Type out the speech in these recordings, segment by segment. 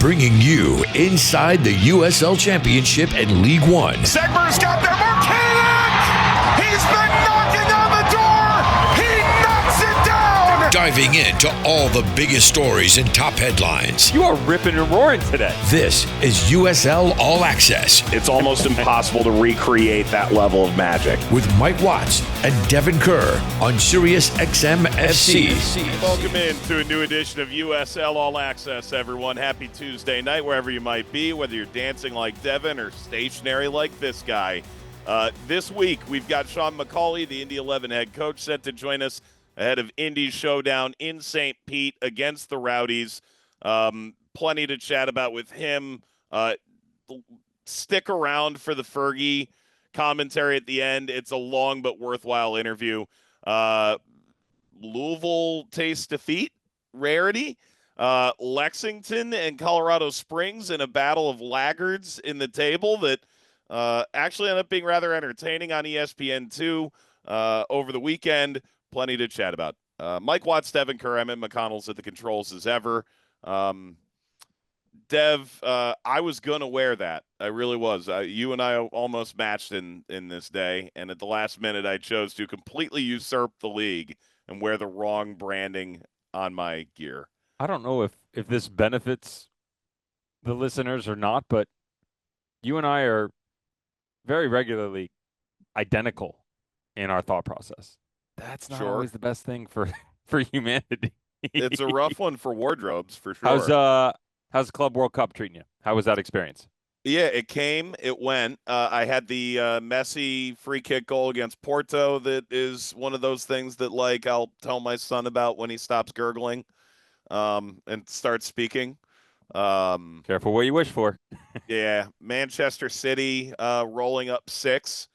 bringing you inside the USL Championship and League One. Segmer's got there, Marquinhos! He's been knocking on the door! He knocks it down! Diving into all the biggest stories and top headlines. You are ripping and roaring today. This is USL All Access. It's almost impossible to recreate that level of magic. With Mike Watts and Devon Kerr on Sirius XM FC. Welcome in to a new edition of USL All Access, everyone. Happy Tuesday night, wherever you might be, whether you're dancing like Devon or stationary like this guy. This week, we've got Sean McAuley, the Indy 11 head coach, set to join us ahead of Indy's showdown in St. Pete against the Rowdies. Plenty to chat about with him. Stick around for the Fergie commentary at the end. It's a long but worthwhile interview. Louisville tastes defeat, rarity. Lexington and Colorado Springs in a battle of laggards in the table that actually ended up being rather entertaining on ESPN2 over the weekend. Plenty to chat about. Mike Watts, Devon Kerr, I'm in McConnell's at the controls as ever. Dev, I was going to wear that. I really was. You and I almost matched in this day, and at the last minute I chose to completely usurp the league and wear the wrong branding on my gear. I don't know if this benefits the listeners or not, but you and I are very regularly identical in our thought process. That's not always the best thing for humanity. It's a rough one for wardrobes, for sure. How's Club World Cup treating you? How was that experience? Yeah, it came, it went. I had the Messi free kick goal against Porto that is one of those things that, like, I'll tell my son about when he stops gurgling and starts speaking. Careful what you wish for. Yeah, Manchester City rolling up 6,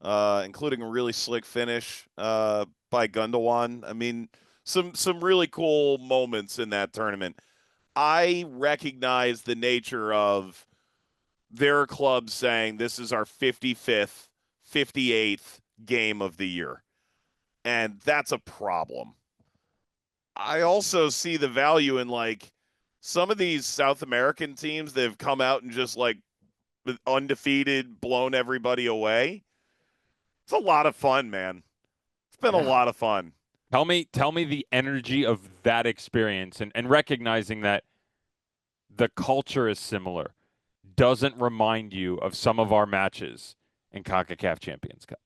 including a really slick finish by Gundogan. I mean, some really cool moments in that tournament. I recognize the nature of their clubs saying this is our 55th, 58th game of the year. And that's a problem. I also see the value in, like, some of these South American teams that have come out and just, like, undefeated, blown everybody away. It's a lot of fun, man. It's been a lot of fun. Tell me the energy of that experience and recognizing that the culture is similar doesn't remind you of some of our matches in CONCACAF Champions Cup.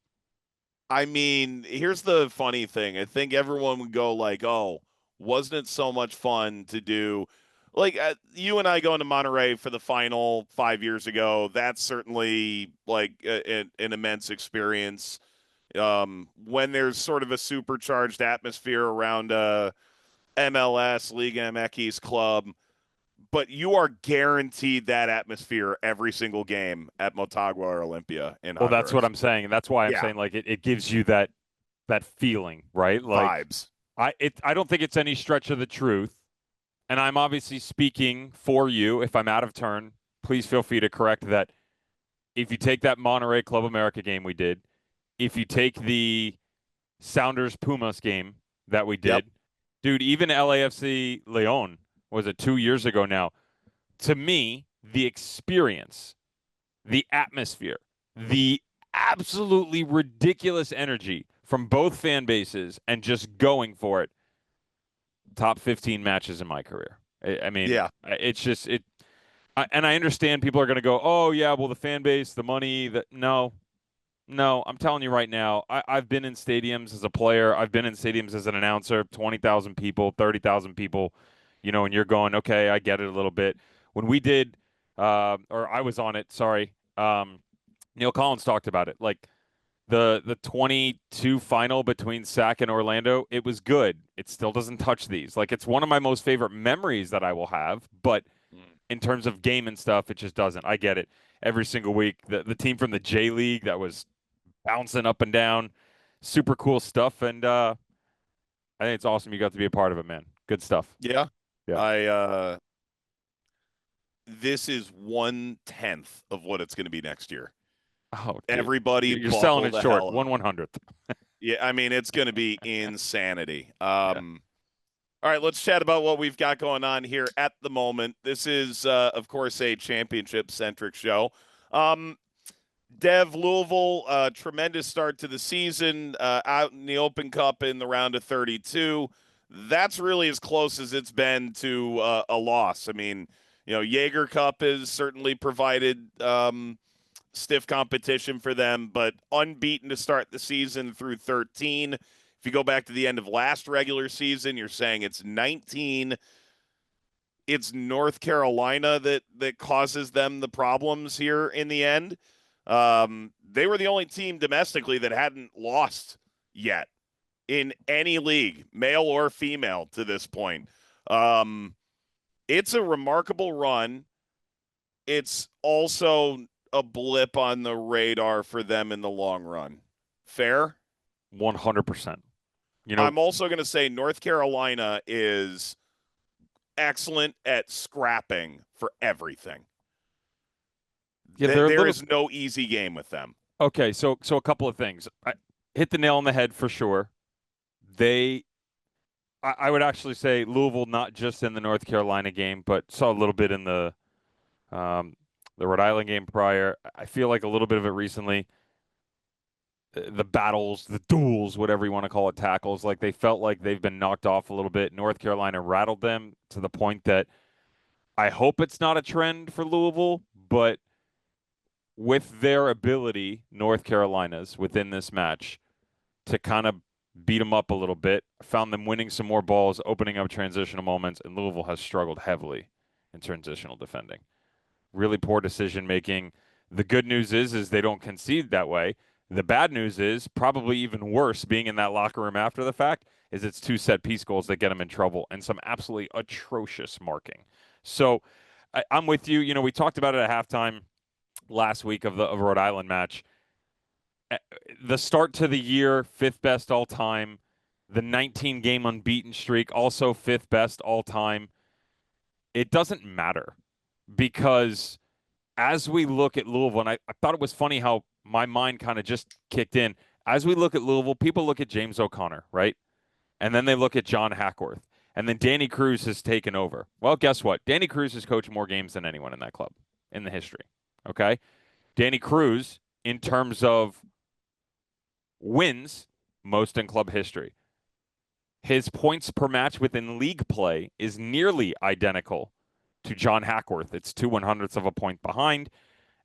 I mean, here's the funny thing. I think everyone would go like, oh, wasn't it so much fun to do? Like, you and I going to Monterey for the final 5 years ago, that's certainly like an immense experience. When there's sort of a supercharged atmosphere around MLS, Liga MX club, but you are guaranteed that atmosphere every single game at Motagua or Olympia in Honduras. Well, that's what I'm saying, and that's why I'm saying, like, it gives you that feeling, right? Like, vibes. I don't think it's any stretch of the truth, and I'm obviously speaking for you. If I'm out of turn, please feel free to correct that. If you take that Monterey Club America game we did, if you take the Sounders Pumas game that we did, dude, even LAFC Leon, was it 2 years ago now? To me, the experience, the atmosphere, the absolutely ridiculous energy from both fan bases and just going for it, top 15 matches in my career. I mean, it's just it. And I understand people are going to go, oh, yeah, well, the fan base, the money, no, I'm telling you right now, I've been in stadiums as a player. I've been in stadiums as an announcer, 20,000 people, 30,000 people. You know, and you're going, okay, I get it a little bit. When we did, or I was on it, sorry, Neil Collins talked about it. Like, the 22 final between SAC and Orlando, it was good. It still doesn't touch these. Like, it's one of my most favorite memories that I will have, but in terms of game and stuff, it just doesn't. I get it. Every single week, the team from the J League that was bouncing up and down, super cool stuff, and I think it's awesome you got to be a part of it, man. Good stuff. Yeah. Yeah. This is 1/10 of what it's going to be next year. Oh, dude. Everybody, you're selling it short. 1/100th. Yeah, I mean, it's going to be insanity. All right, let's chat about what we've got going on here at the moment. This is, of course, a championship-centric show. Dev, Louisville, tremendous start to the season, out in the Open Cup in the round of 32. That's really as close as it's been to a loss. I mean, Jaeger Cup has certainly provided stiff competition for them, but unbeaten to start the season through 13. If you go back to the end of last regular season, you're saying it's 19. It's North Carolina that causes them the problems here in the end. They were the only team domestically that hadn't lost yet in any league, male or female, to this point. It's a remarkable run. It's also a blip on the radar for them in the long run. Fair? 100%. I'm also going to say North Carolina is excellent at scrapping for everything. Yeah, there is no easy game with them. Okay, so a couple of things. I hit the nail on the head for sure. I would actually say Louisville, not just in the North Carolina game, but saw a little bit in the Rhode Island game prior. I feel like a little bit of it recently. The battles, the duels, whatever you want to call it, tackles, like they felt like they've been knocked off a little bit. North Carolina rattled them to the point that I hope it's not a trend for Louisville, but with their ability, North Carolina's, within this match, to kind of beat them up a little bit, I found them winning some more balls, opening up transitional moments, and Louisville has struggled heavily in transitional defending. Really poor decision-making. The good news is they don't concede that way. The bad news is, probably even worse, being in that locker room after the fact, is it's 2 set-piece goals that get them in trouble and some absolutely atrocious marking. So I'm with you. We talked about it at halftime last week of the Rhode Island match. The start to the year, 5th best all time. The 19-game unbeaten streak, also 5th best all time. It doesn't matter because as we look at Louisville, and I thought it was funny how my mind kind of just kicked in. As we look at Louisville, people look at James O'Connor, right? And then they look at John Hackworth. And then Danny Cruz has taken over. Well, guess what? Danny Cruz has coached more games than anyone in that club in the history. Okay? Danny Cruz, in terms of wins, most in club history. His points per match within league play is nearly identical to John Hackworth. It's 2/100ths of a point behind.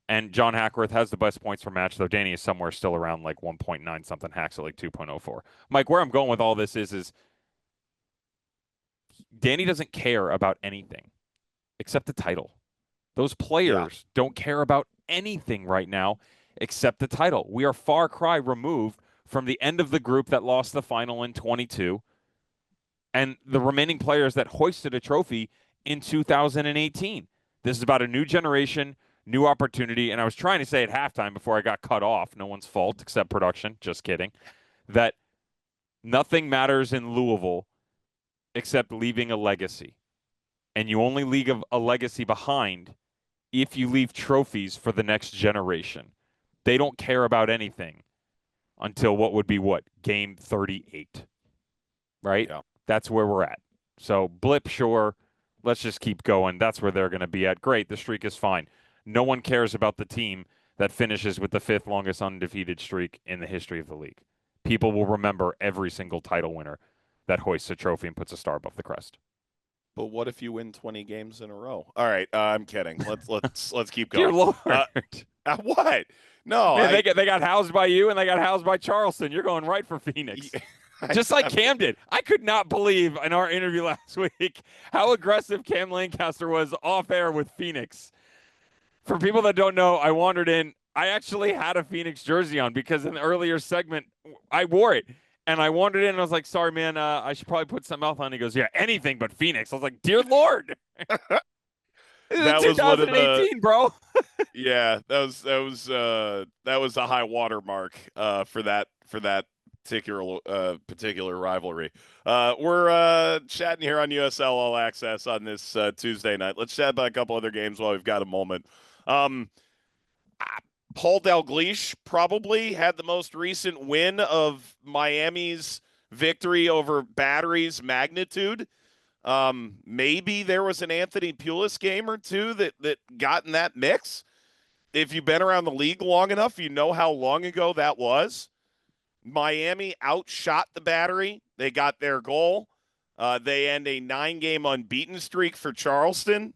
And John Hackworth has the best points per match, though Danny is somewhere still around like 1.9 something. Hacks at like 2.04. Mike, where I'm going with all this is Danny doesn't care about anything except the title. Those players don't care about anything right now except the title. We are far cry removed from the end of the group that lost the final in 22 and the remaining players that hoisted a trophy in 2018. This is about a new generation, new opportunity, and I was trying to say at halftime before I got cut off, no one's fault except production, just kidding, that nothing matters in Louisville except leaving a legacy. And you only leave a legacy behind if you leave trophies for the next generation. They don't care about anything until game 38, right? Yeah. That's where we're at. So blip, sure. Let's just keep going. That's where they're going to be at. Great, the streak is fine. No one cares about the team that finishes with the 5th longest undefeated streak in the history of the league. People will remember every single title winner that hoists a trophy and puts a star above the crest. But what if you win 20 games in a row? All right, I'm kidding. Let's keep going. Dear Lord. What? No, man, they got housed by you and they got housed by Charleston. You're going right for Phoenix. Just like Cam did. I could not believe in our interview last week how aggressive Cam Lancaster was off air with Phoenix. For people that don't know, I wandered in. I actually had a Phoenix jersey on because in the earlier segment, I wore it. And I wandered in and I was like, sorry, man, I should probably put something else on. He goes, yeah, anything but Phoenix. I was like, dear Lord. That was 2018, bro. Yeah, that was a high water mark for that particular rivalry. We're chatting here on USL All Access on this Tuesday night. Let's chat about a couple other games while we've got a moment. Paul Dalglish probably had the most recent win of Miami's victory over Battery's magnitude. Maybe there was an Anthony Pulis game or two that got in that mix. If you've been around the league long enough, you know how long ago that was. Miami outshot the Battery. They got their goal. They end a 9-game unbeaten streak for Charleston.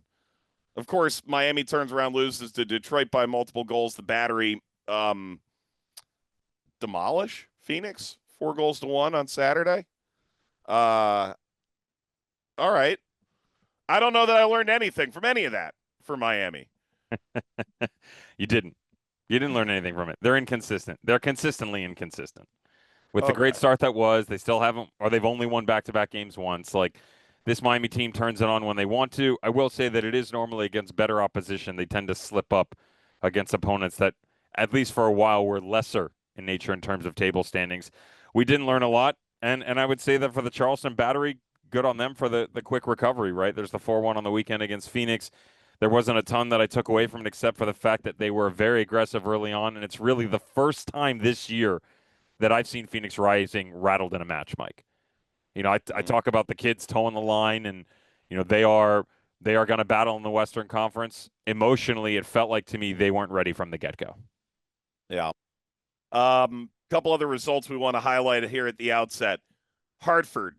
Of course, Miami turns around, loses to Detroit by multiple goals. The Battery demolish Phoenix 4-1 on Saturday. All right. I don't know that I learned anything from any of that for Miami. You didn't. You didn't learn anything from it. They're inconsistent. They're consistently inconsistent. With the great start that was, they still haven't, or they've only won back-to-back games once. Like, this Miami team turns it on when they want to. I will say that it is normally against better opposition. They tend to slip up against opponents that, at least for a while, were lesser in nature in terms of table standings. We didn't learn a lot, and I would say that for the Charleston Battery, good on them for the quick recovery, right? There's the 4-1 on the weekend against Phoenix. There wasn't a ton that I took away from it except for the fact that they were very aggressive early on, and it's really the first time this year that I've seen Phoenix Rising rattled in a match, Mike. You know, I talk about the kids toeing the line, and, you know, they are going to battle in the Western Conference. Emotionally, it felt like to me they weren't ready from the get-go. Yeah. Couple other results we want to highlight here at the outset. Hartford,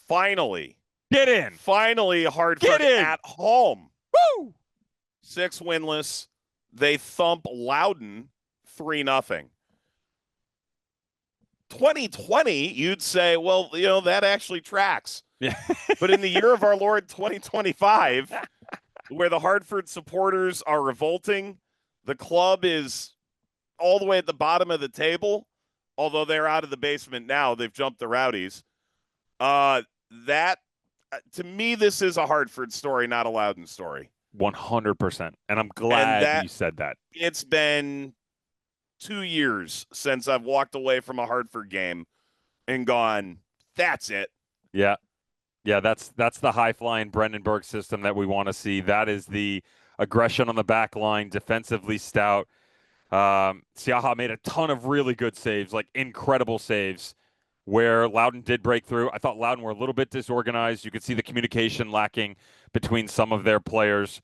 finally. Get in. Finally, Hartford at home. Woo! 6 winless. They thump Loudoun 3-0. 2020, you'd say, well, you know, that actually tracks. Yeah. But in the year of our Lord 2025, where the Hartford supporters are revolting, the club is all the way at the bottom of the table, although they're out of the basement now. They've jumped the Rowdies. To me, this is a Hartford story, not a Loudoun story. 100%. And I'm glad you said that. It's been 2 years since I've walked away from a Hartford game and gone, that's it. Yeah. Yeah, that's the high-flying Brendan Burke system that we want to see. That is the aggression on the back line, defensively stout. Siaha made a ton of really good saves, like incredible saves, where Loudoun did break through. I thought Loudoun were a little bit disorganized. You could see the communication lacking between some of their players.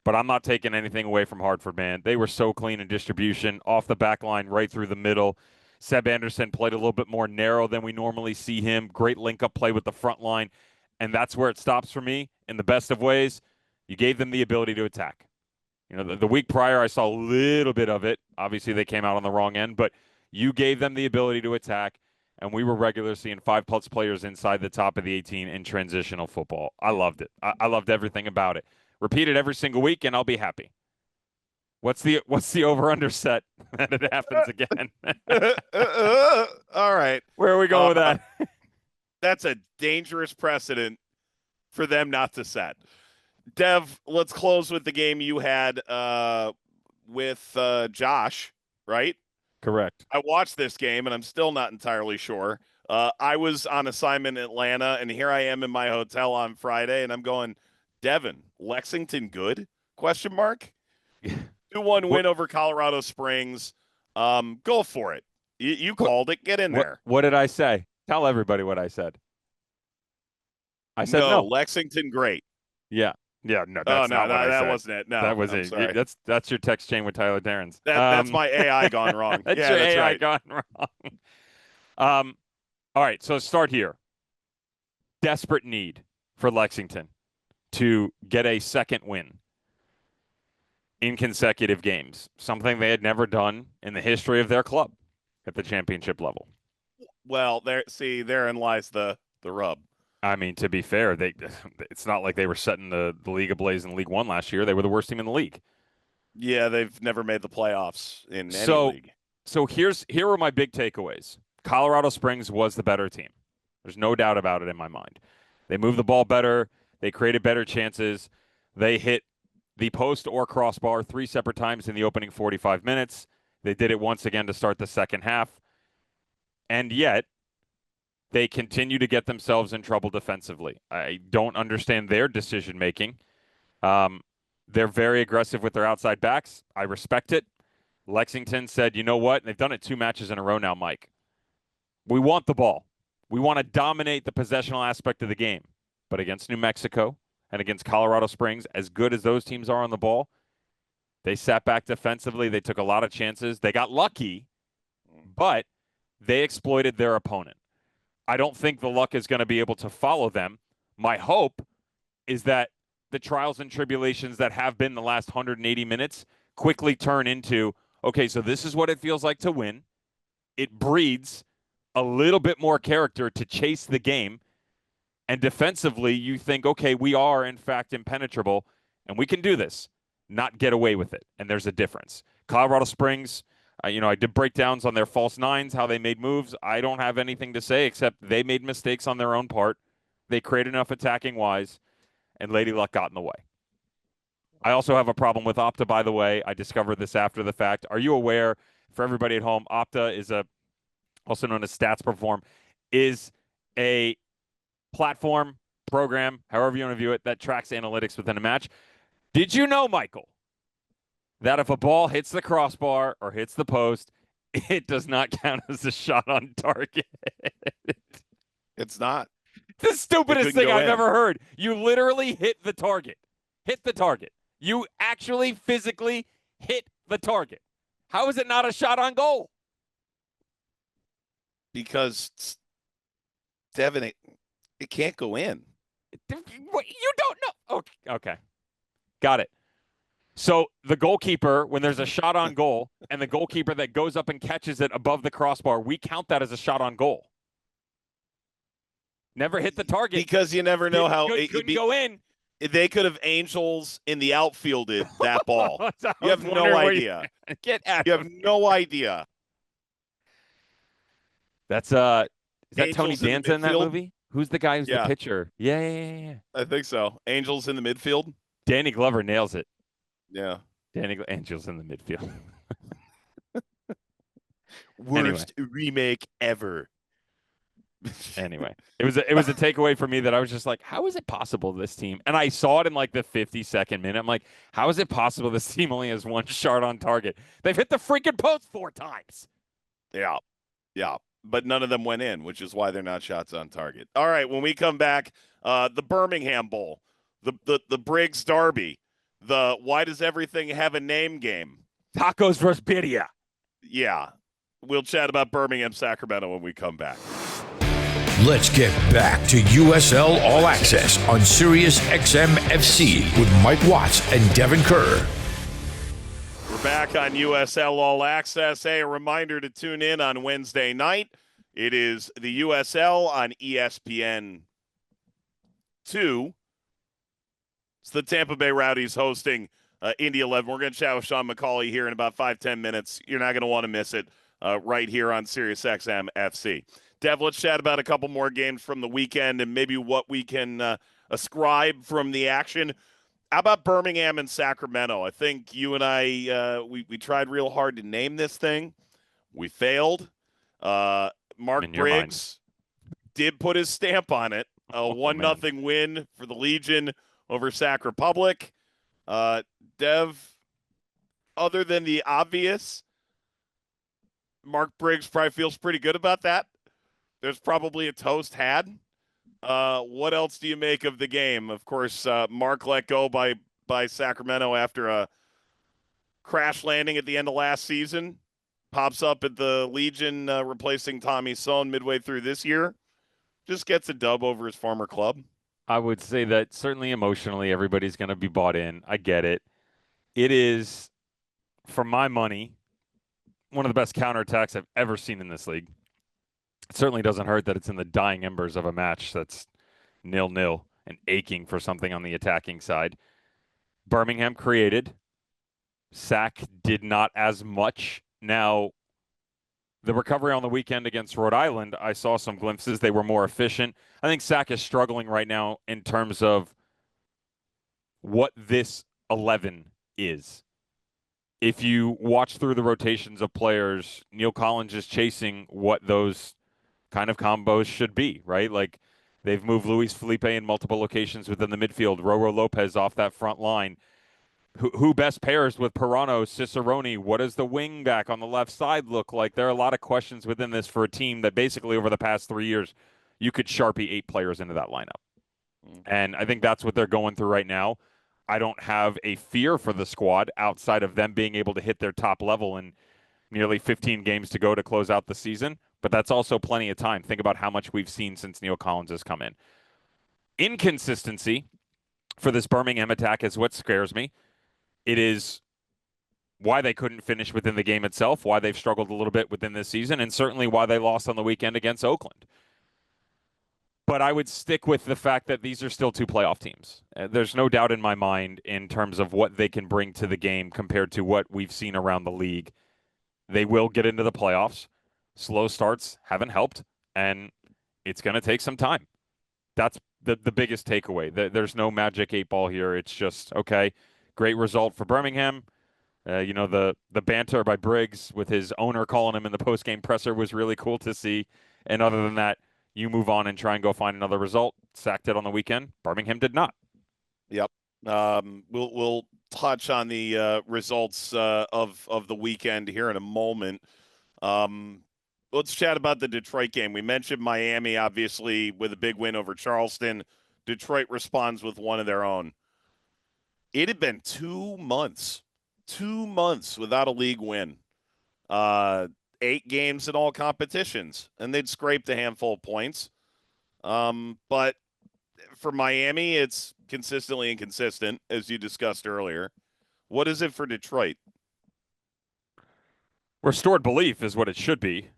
But I'm not taking anything away from Hartford, man. They were so clean in distribution, off the back line, right through the middle. Seb Anderson played a little bit more narrow than we normally see him. Great link-up play with the front line. And that's where it stops for me in the best of ways. You gave them the ability to attack. You know, the week prior, I saw a little bit of it. Obviously, they came out on the wrong end. But you gave them the ability to attack. And we were regularly seeing 5+ players inside the top of the 18 in transitional football. I loved it. I loved everything about it. Repeat it every single week, and I'll be happy. What's the over/under set that it happens again? All right. Where are we going with that? That's a dangerous precedent for them not to set. Dev, let's close with the game you had with Josh, right? Correct. I watched this game, and I'm still not entirely sure. I was on assignment in Atlanta, and here I am in my hotel on Friday, and I'm going, Devin, Lexington good? Question mark. 2-1 win over Colorado Springs. Go for it. You called it. Get in there. What did I say? Tell everybody what I said. I said no. Lexington great. Yeah. Yeah. No. That's not what I said. That wasn't it. No, that was it. Sorry. That's your text chain with Tyler Darren's. That's my AI gone wrong. That's yeah, your that's AI right. gone wrong. All right. So start here. Desperate need for Lexington to get a second win in consecutive games, something they had never done in the history of their club at the championship level. Well, therein lies the rub. I mean, to be fair, it's not like they were setting the league ablaze in League One last year. They were the worst team in the league. Yeah, they've never made the playoffs in any league. So here are my big takeaways. Colorado Springs was the better team. There's no doubt about it in my mind. They moved the ball better. They created better chances. They hit the post or crossbar 3 separate times in the opening 45 minutes. They did it once again to start the second half. And yet, they continue to get themselves in trouble defensively. I don't understand their decision-making. They're very aggressive with their outside backs. I respect it. Lexington said, you know what? And they've done it 2 matches in a row now, Mike. We want the ball. We want to dominate the possessional aspect of the game. But against New Mexico and against Colorado Springs, as good as those teams are on the ball, they sat back defensively. They took a lot of chances. They got lucky, but they exploited their opponent. I don't think the luck is going to be able to follow them. My hope is that the trials and tribulations that have been the last 180 minutes quickly turn into, okay, so this is what it feels like to win. It breeds a little bit more character to chase the game. And defensively, you think, okay, we are, in fact, impenetrable, and we can do this, not get away with it. And there's a difference. Colorado Springs, I did breakdowns on their false nines, how they made moves. I don't have anything to say except they made mistakes on their own part. They created enough attacking-wise, and Lady Luck got in the way. I also have a problem with Opta, by the way. I discovered this after the fact. Are you aware, for everybody at home, Opta is also known as Stats Perform, is a platform, program, however you want to view it, that tracks analytics within a match. Did you know, Michael, that if a ball hits the crossbar or hits the post, it does not count as a shot on target? It's not. The stupidest thing I've ever heard. You literally hit the target. Hit the target. You actually physically hit the target. How is it not a shot on goal? Because, Devin, it can't go in. You don't know. Okay. Got it. So the goalkeeper, when there's a shot on goal, and the goalkeeper that goes up and catches it above the crossbar, we count that as a shot on goal. Never hit the target. Because you never know how it couldn't go in. They could have Angels in the outfielded that ball. You have no idea. Get at You have no idea. That's is that Angels Tony Danza in that midfield? movie? Who's the guy who's the pitcher? Yeah. I think so. Angels in the midfield. Danny Glover nails it. Yeah. Angels in the midfield. Worst remake ever. Anyway, it was a takeaway for me that I was just like, how is it possible this team? And I saw it in like the 52nd minute. I'm like, how is it possible this team only has one shot on target? They've hit the freaking post 4 times. Yeah. But none of them went in, which is why they're not shots on target. All right, when we come back, the Birmingham Bowl, the Briggs Derby, the why does everything have a name game? Tacos versus birria. Yeah. We'll chat about Birmingham, Sacramento when we come back. Let's get back to USL All Access on Sirius XM FC with Mike Watts and Devon Kerr. We're back on USL All Access. Hey, a reminder to tune in on Wednesday night. It is the USL on ESPN 2. It's the Tampa Bay Rowdies hosting Indy 11. We're going to chat with Sean McAuley here in about 5-10 minutes. You're not going to want to miss it right here on Sirius XM FC. Dev, let's chat about a couple more games from the weekend and maybe what we can ascribe from the action. How about Birmingham and Sacramento? I think you and I, we tried real hard to name this thing. We failed. Mark Briggs did put his stamp on it. A 1-0 win for the Legion over Sac Republic. Dev, other than the obvious, Mark Briggs probably feels pretty good about that. There's probably a toast had. What else do you make of the game? Of course, Mark let go by Sacramento after a crash landing at the end of last season. Pops up at the Legion, replacing Tommy Sohn midway through this year. Just gets a dub over his former club. I would say that certainly emotionally, everybody's going to be bought in. I get it. It is, for my money, one of the best counterattacks I've ever seen in this league. It certainly doesn't hurt that it's in the dying embers of a match that's 0-0 and aching for something on the attacking side. Birmingham created. Sac did not as much. Now, the recovery on the weekend against Rhode Island, I saw some glimpses. They were more efficient. I think Sac is struggling right now in terms of what this 11 is. If you watch through the rotations of players, Neil Collins is chasing what those kind of combos should be, right? Like, they've moved Luis Felipe in multiple locations within the midfield, Roro Lopez off that front line. Who best pairs with Pirano, Cicerone? What does the wing back on the left side look like? There are a lot of questions within this for a team that basically over the past 3 years, you could Sharpie 8 players into that lineup. And I think that's what they're going through right now. I don't have a fear for the squad outside of them being able to hit their top level in nearly 15 games to go to close out the season. But that's also plenty of time. Think about how much we've seen since Neil Collins has come in. Inconsistency for this Birmingham attack is what scares me. It is why they couldn't finish within the game itself, why they've struggled a little bit within this season, and certainly why they lost on the weekend against Oakland. But I would stick with the fact that these are still two playoff teams. There's no doubt in my mind in terms of what they can bring to the game compared to what we've seen around the league. They will get into the playoffs. Slow starts haven't helped, and it's going to take some time. That's the biggest takeaway. There's no magic 8-ball here. It's just, okay, great result for Birmingham. The banter by Briggs with his owner calling him in the post-game presser was really cool to see. And other than that, you move on and try and go find another result. Sacked it on the weekend. Birmingham did not. Yep. We'll touch on the results of the weekend here in a moment. Let's chat about the Detroit game. We mentioned Miami, obviously, with a big win over Charleston. Detroit responds with one of their own. It had been 2 months without a league win. 8 games in all competitions, and they'd scraped a handful of points. But for Miami, it's consistently inconsistent, as you discussed earlier. What is it for Detroit? Restored belief is what it should be.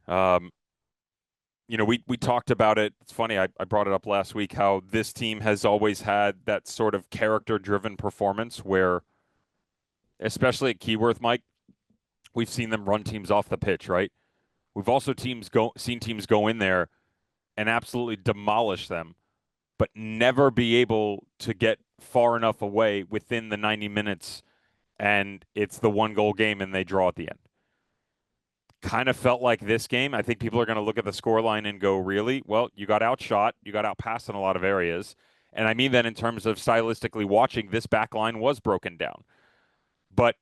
We talked about it. It's funny, I brought it up last week, how this team has always had that sort of character-driven performance where, especially at Keyworth, Mike, we've seen them run teams off the pitch, right? We've also seen teams go in there and absolutely demolish them, but never be able to get far enough away within the 90 minutes, and it's the 1-goal game and they draw at the end. Kind of felt like this game. I think people are going to look at the scoreline and go, really? Well, you got outshot. You got outpassed in a lot of areas. And I mean that in terms of stylistically watching, this back line was broken down. But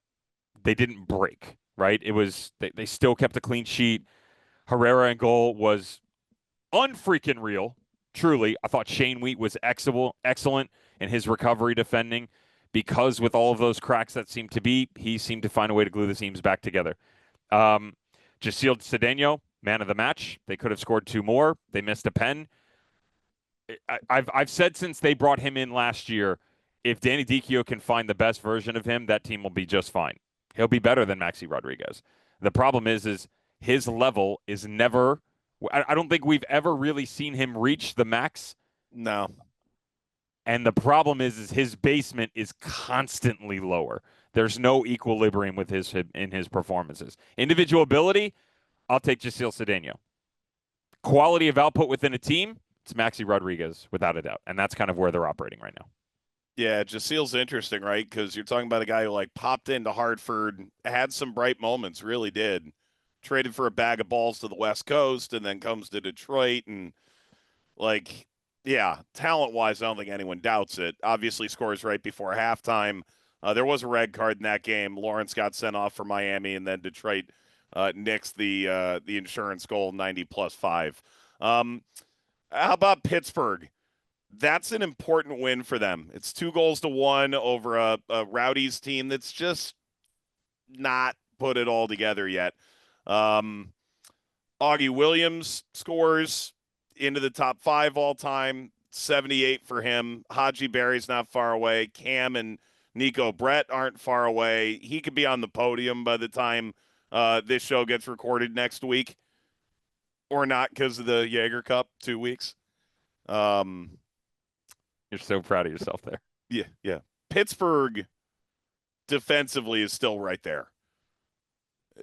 they didn't break, right? It was they still kept a clean sheet. Herrera in goal was unfreaking real. Truly, I thought Shane Wheat was excellent in his recovery defending, because with all of those cracks that seemed to be, he seemed to find a way to glue the teams back together. Jacil Cedeno, man of the match. They could have scored 2 more. They missed a pen. I've said since they brought him in last year, if Danny Dicchio can find the best version of him, that team will be just fine. He'll be better than Maxi Rodriguez. The problem is his level is never – I don't think we've ever really seen him reach the max. No. And the problem is his basement is constantly lower. There's no equilibrium with his performances. Individual ability, I'll take Jacil Cedeno. Quality of output within a team, it's Maxi Rodriguez, without a doubt. And that's kind of where they're operating right now. Yeah, Jacil's interesting, right? Because you're talking about a guy who, popped into Hartford, had some bright moments, really did. Traded for a bag of balls to the West Coast, and then comes to Detroit. And, talent-wise, I don't think anyone doubts it. Obviously scores right before halftime. There was a red card in that game. Lawrence got sent off for Miami, and then Detroit nixed the insurance goal, 90+5. How about Pittsburgh? That's an important win for them. It's 2-1 over a Rowdies team that's just not put it all together yet. Augie Williams scores into the top 5 all time, 78 for him. Haji Berry's not far away. Cam and Nico Brett aren't far away. He could be on the podium by the time this show gets recorded next week, or not, because of the Jaeger Cup 2 weeks. You're so proud of yourself there. Yeah. Pittsburgh defensively is still right there.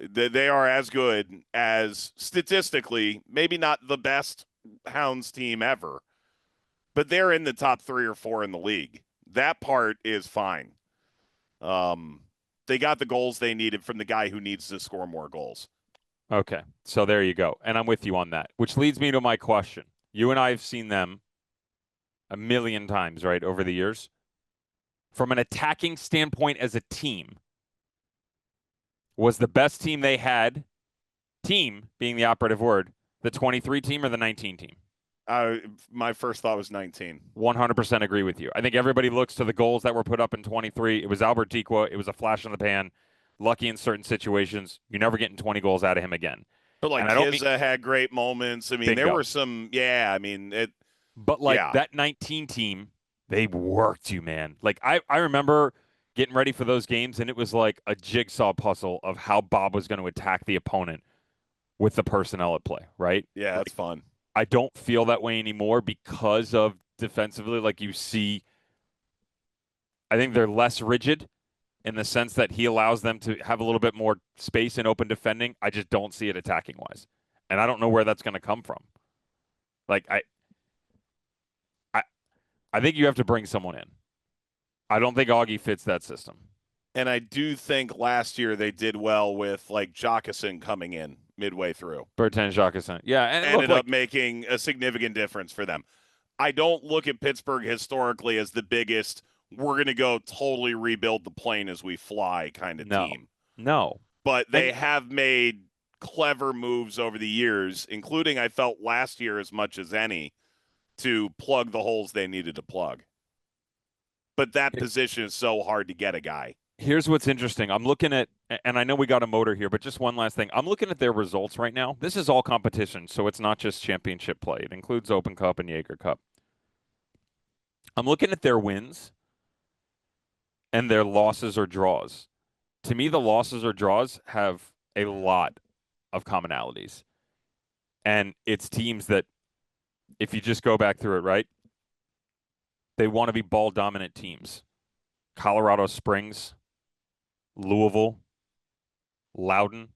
They are as good as, statistically, maybe not the best Hounds team ever, but they're in the top 3 or 4 in the league. That part is fine. They got the goals they needed from the guy who needs to score more goals. Okay, so there you go. And I'm with you on that, which leads me to my question. You and I have seen them a million times, right, over the years. From an attacking standpoint as a team, was the best team they had, team being the operative word, the 23 team or the 19 team? My first thought was 19. 100% agree with you. I think everybody looks to the goals that were put up in 23. It was Albert Tikwa. It was a flash in the pan. Lucky in certain situations. You're never getting 20 goals out of him again. But like Kizza had great moments. I mean, there were some, I mean, but that 19 team, they worked you, man. Like I remember getting ready for those games, and it was like a jigsaw puzzle of how Bob was going to attack the opponent with the personnel at play, right? Yeah, that's fun. I don't feel that way anymore because of defensively, like you see, I think they're less rigid in the sense that he allows them to have a little bit more space in open defending. I just don't see it attacking wise. And I don't know where that's going to come from. Like I think you have to bring someone in. I don't think Augie fits that system. And I do think last year they did well with like Jockeson coming in midway through. Bertrand Jockeson. Yeah. And ended up making a significant difference for them. I don't look at Pittsburgh historically as the biggest, we're going to go totally rebuild the plane as we fly kind of team. No. But they have made clever moves over the years, including I felt last year as much as any, to plug the holes they needed to plug. But that position is so hard to get a guy. Here's what's interesting. I'm looking at, and I know we got a motor here, but just one last thing. I'm looking at their results right now. This is all competition, so it's not just championship play. It includes Open Cup and Jaeger Cup. I'm looking at their wins and their losses or draws. To me, the losses or draws have a lot of commonalities. And it's teams that, if you just go back through it, right, they want to be ball-dominant teams. Colorado Springs, Louisville, Loudoun,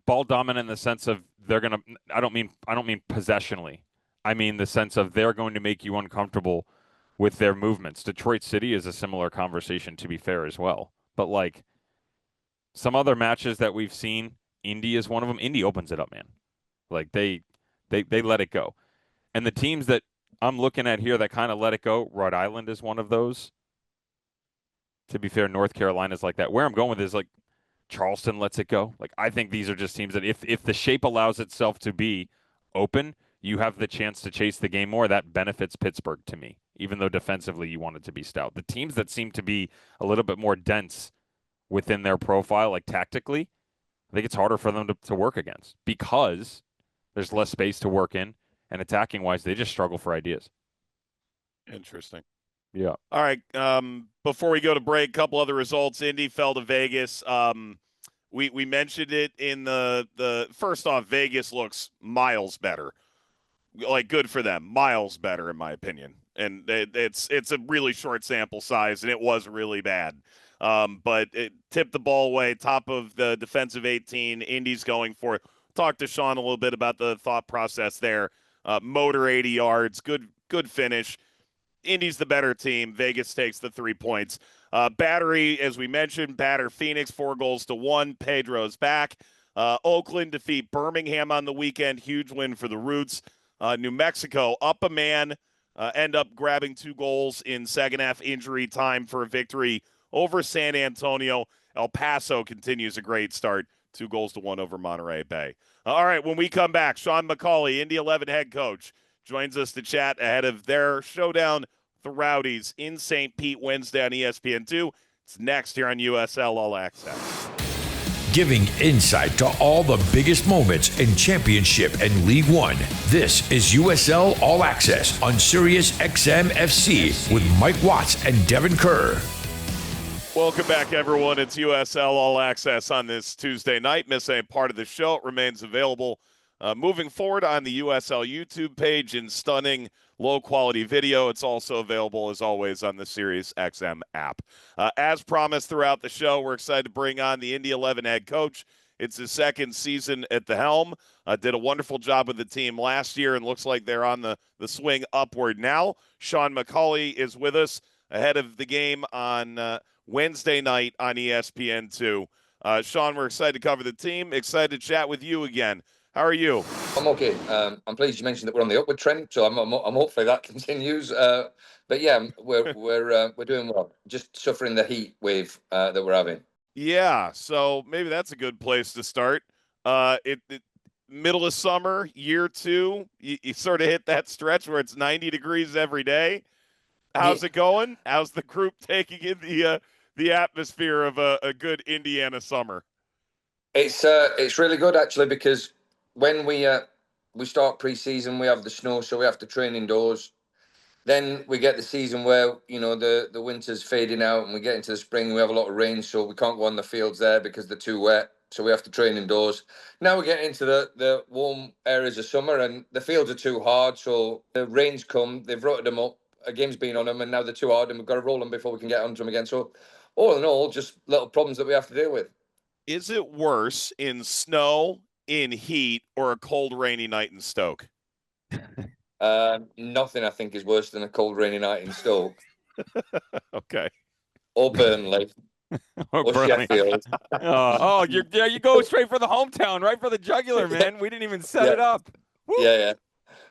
ball-dominant in the sense of they're going to – I don't mean possessionally. I mean the sense of they're going to make you uncomfortable with their movements. Detroit City is a similar conversation, to be fair, as well. But, like, some other matches that we've seen, Indy is one of them. Indy opens it up, man. Like, they let it go. And the teams that I'm looking at here that kind of let it go, Rhode Island is one of those. To be fair, North Carolina's like that. Where I'm going with is, like, Charleston lets it go. Like, I think these are just teams that if the shape allows itself to be open, you have the chance to chase the game more. That benefits Pittsburgh to me, even though defensively you want it to be stout. The teams that seem to be a little bit more dense within their profile, like tactically, I think it's harder for them to work against because there's less space to work in. And attacking-wise, they just struggle for ideas. Interesting. Yeah. All right. Before we go to break, a couple other results. Indy fell to Vegas. We mentioned it in the first off, Vegas looks miles better. Like, good for them. Miles better, in my opinion. And it's a really short sample size, and it was really bad. But it tipped the ball away, top of the defensive 18. Indy's going for it. Talk to Sean a little bit about the thought process there. Motor 80 yards, good finish. Indy's the better team. Vegas takes the 3 points. Battery, as we mentioned, batter Phoenix 4-1. Pedro's back. Oakland defeat Birmingham on the weekend. Huge win for the Roots. New Mexico up a man, end up grabbing 2 goals in second half injury time for a victory over San Antonio. El Paso continues a great start. 2-1 over Monterey Bay. All right, when we come back, Sean McAuley, Indy 11 head coach, joins us to chat ahead of their showdown, the Rowdies, in St. Pete Wednesday on ESPN2. It's next here on USL All Access. Giving insight to all the biggest moments in Championship and League One. This is USL All Access on Sirius XM FC with Mike Watts and Devon Kerr. Welcome back, everyone. It's USL All Access on this Tuesday night. Miss a part of the show. It remains available moving forward on the USL YouTube page in stunning, low-quality video. It's also available, as always, on the Sirius XM app. As promised throughout the show, we're excited to bring on the Indy 11 head coach. It's his second season at the helm. Did a wonderful job with the team last year and looks like they're on the swing upward now. Sean McAuley is with us ahead of the game on Wednesday night on ESPN2. Sean, we're excited to cover the team. Excited to chat with you again. How are you? I'm okay. I'm pleased you mentioned that we're on the upward trend, so I'm hopefully that continues. But yeah, we're doing well. Just suffering the heat wave that we're having. Yeah, so maybe that's a good place to start. middle of summer, year two, you sort of hit that stretch where it's 90 degrees every day. How's it going? How's the group taking in the atmosphere of a good Indiana summer? It's really good actually, because when we start pre-season, we have the snow, so we have to train indoors. Then we get the season where the winter's fading out, and we get into the spring. We have a lot of rain, so we can't go on the fields there because they're too wet. So we have to train indoors. Now we get into the warm areas of summer, and the fields are too hard. So the rains come, they've rotted them up. A game's been on them, and now they're too hard, and we've got to roll them before we can get onto them again. So all in all, just little problems that we have to deal with. Is it worse in snow, in heat, or a cold, rainy night in Stoke? Nothing I think is worse than a cold, rainy night in Stoke. Okay. Or Burnley. Or Sheffield. You go straight for the hometown, right for the jugular, man. We didn't even set it up. Woo! Yeah.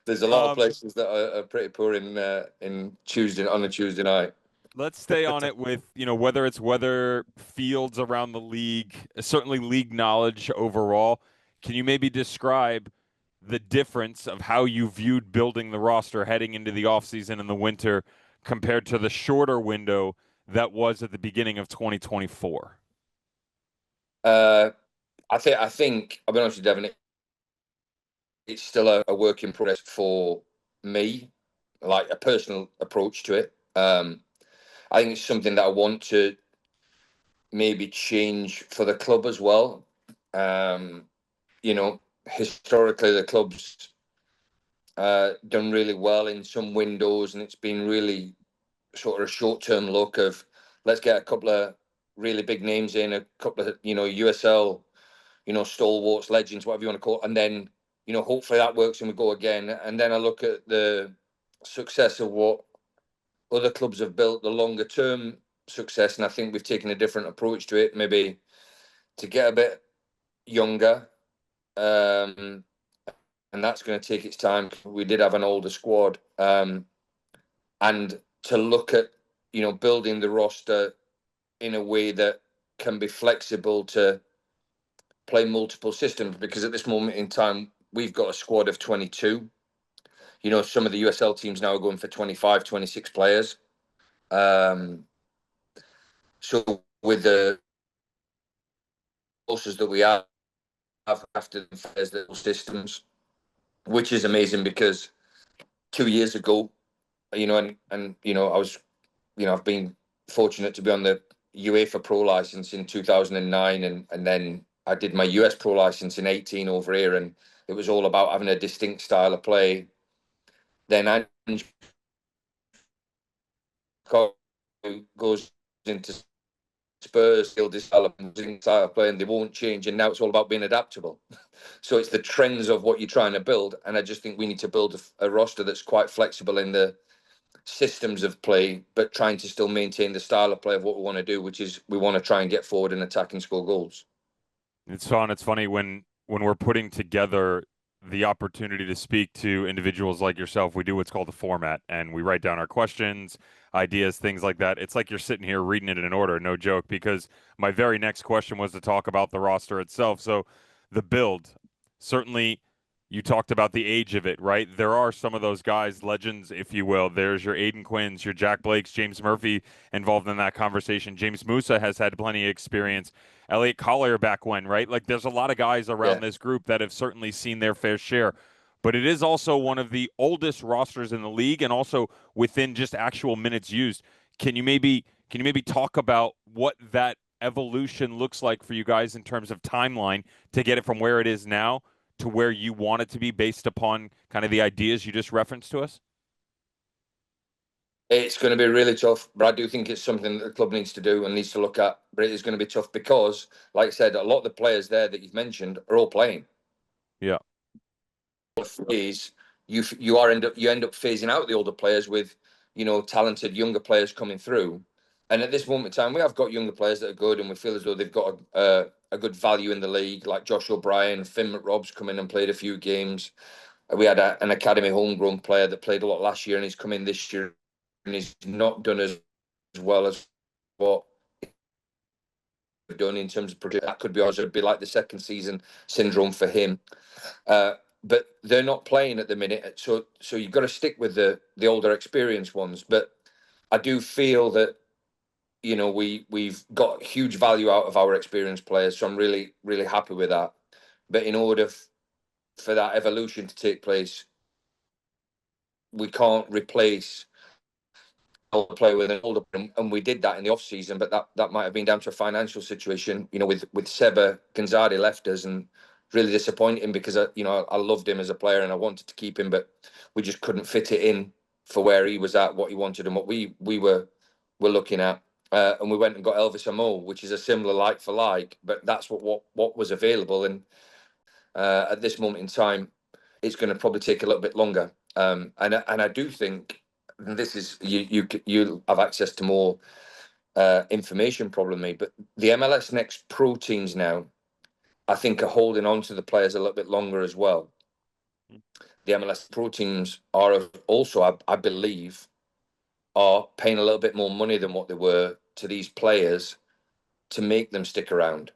There's a lot of places that are pretty poor on a Tuesday night. Let's stay on it with, whether it's weather, fields around the league, certainly league knowledge overall. Can you maybe describe the difference of how you viewed building the roster heading into the offseason in the winter compared to the shorter window that was at the beginning of 2024? I think I'll be honest with you, Devon, it's still a work in progress for me, like a personal approach to it. I think it's something that I want to maybe change for the club as well. Historically the club's done really well in some windows, and it's been really sort of a short-term look of let's get a couple of really big names in, a couple of USL stalwarts, legends, whatever you want to call it, and then hopefully that works and we go again. And then I look at the success of what other clubs have built, the longer term success, and I think we've taken a different approach to it, maybe to get a bit younger, and that's going to take its time. We did have an older squad, and to look at building the roster in a way that can be flexible to play multiple systems, because at this moment in time we've got a squad of 22. Some of the USL teams now are going for 25, 26 players. So with the forces that we have after the systems, which is amazing, because 2 years ago, I was, I've been fortunate to be on the UEFA Pro license in 2009, and then I did my US Pro license in 18 over here, and it was all about having a distinct style of play. Then Ange goes into Spurs, he'll develop style of play, and they won't change, and now it's all about being adaptable. So it's the trends of what you're trying to build, and I just think we need to build a roster that's quite flexible in the systems of play, but trying to still maintain the style of play of what we want to do, which is we want to try and get forward and attack and score goals. It's funny when we're putting together the opportunity to speak to individuals like yourself, we do what's called a format, and we write down our questions, ideas, things like that. It's like you're sitting here reading it in order, no joke, because my very next question was to talk about the roster itself. So the build, certainly you talked about the age of it, right? There are some of those guys, legends, if you will. There's your Aiden Quinns, your Jack Blakes, James Murphy involved in that conversation. James Musa has had plenty of experience. Elliot Collier back when, right? Like there's a lot of guys around this group that have certainly seen their fair share. But it is also one of the oldest rosters in the league, and also within just actual minutes used. Can you maybe talk about what that evolution looks like for you guys in terms of timeline to get it from where it is now to where you want it to be based upon kind of the ideas you just referenced to us? It's going to be really tough, but I do think it's something that the club needs to do and needs to look at. But it is going to be tough because, like I said, a lot of the players there that you've mentioned are all playing. Yeah. Is you end up phasing out the older players with, talented younger players coming through. And at this moment in time, we have got younger players that are good, and we feel as though they've got a good value in the league, like Josh O'Brien, Finn McRob's come in and played a few games. We had an academy homegrown player that played a lot last year, and he's come in this year, and he's not done as well as what done in terms of that could be also be like the second season syndrome for him. But they're not playing at the minute, so you've got to stick with the older experienced ones. But I do feel that, you know, we've got huge value out of our experienced players, so I'm really, really happy with that. But in order for that evolution to take place, we can't replace a player with an older, and we did that in the off season. But that might have been down to a financial situation, you know, with Seba Gonzalez left us, and really disappointing because I loved him as a player and I wanted to keep him, but we just couldn't fit it in for where he was at, what he wanted, and what we were looking at. And we went and got Elvis Amo, which is a similar like for like, but that's what was available. And at this moment in time, it's going to probably take a little bit longer. And I do think this is you have access to more information probably than me, but the MLS Next Pro teams now, I think, are holding on to the players a little bit longer as well. The MLS Pro teams are also, I believe, are paying a little bit more money than what they were to these players to make them stick around.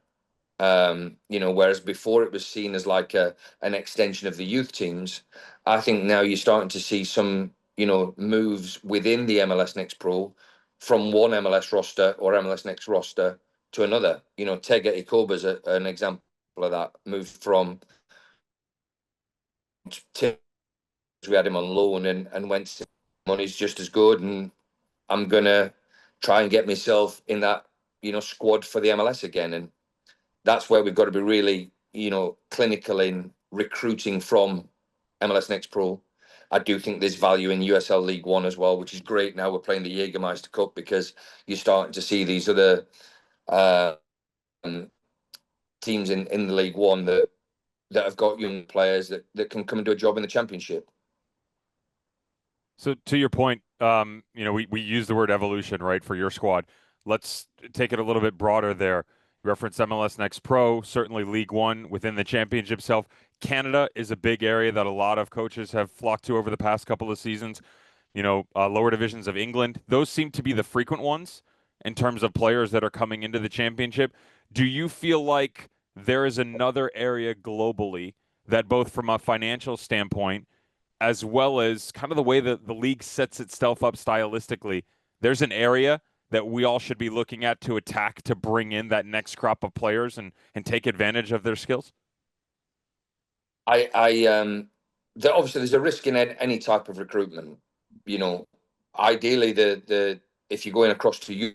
You know, whereas before it was seen as like an extension of the youth teams, I think now you're starting to see some, you know, moves within the MLS Next Pro from one MLS roster or MLS Next roster to another. You know, Tega Ikoba's an example of that. Moved from we had him on loan and went to money's just as good, and I'm gonna try and get myself in that, you know, squad for the MLS again. And that's where we've got to be really, you know, clinical in recruiting from MLS Next Pro. I do think there's value in USL League One as well, which is great. Now we're playing the Jägermeister Cup because you're starting to see these other teams in the League One that have got young players that can come and do a job in the Championship. So to your point, you know, we use the word evolution, right, for your squad. Let's take it a little bit broader there. Reference MLS Next Pro, certainly League One within the championship itself. Canada is a big area that a lot of coaches have flocked to over the past couple of seasons. You know, lower divisions of England, those seem to be the frequent ones in terms of players that are coming into the championship. Do you feel like there is another area globally that, both from a financial standpoint as well as kind of the way that the league sets itself up stylistically, there's an area that we all should be looking at to attack to bring in that next crop of players and take advantage of their skills? Obviously there's a risk in any type of recruitment. You know, ideally if you're going across to you,